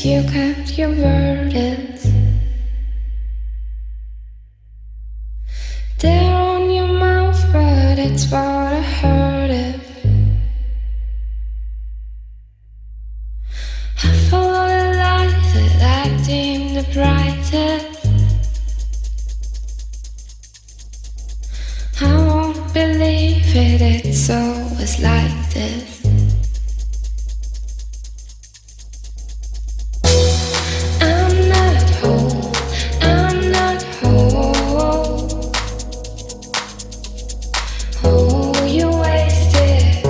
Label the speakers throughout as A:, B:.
A: you kept your verdicts. They're on your mouth, but it's what I heard it. I follow the light that I deem the brightest. I won't believe it, it's always like this. I'm not whole, I'm not whole. Oh, you wasted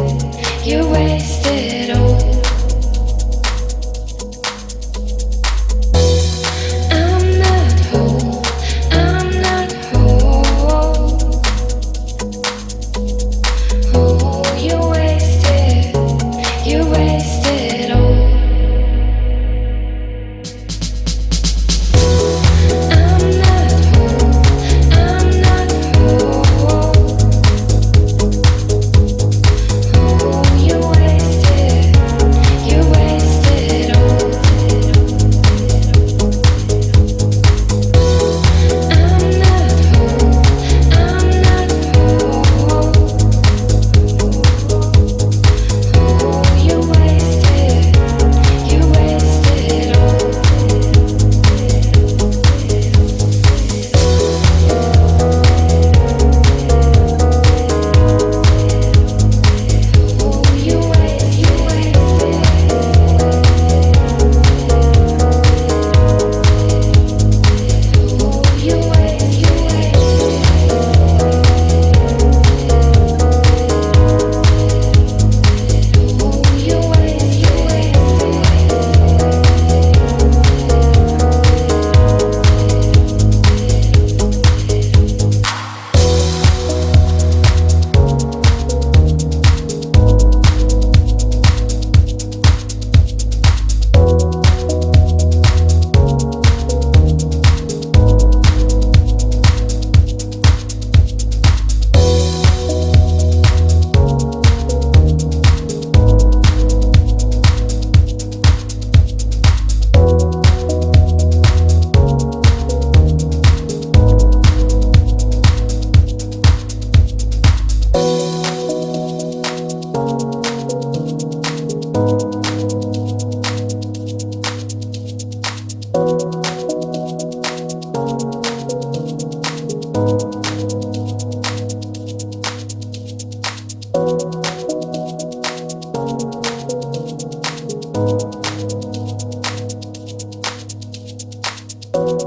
A: all. I'm not whole, I'm not whole. Oh, you wasted all. I'm not whole, I'm not whole. Oh, you wasted all. I'm not whole, I'm not whole. Oh, you wasted all. Oh, you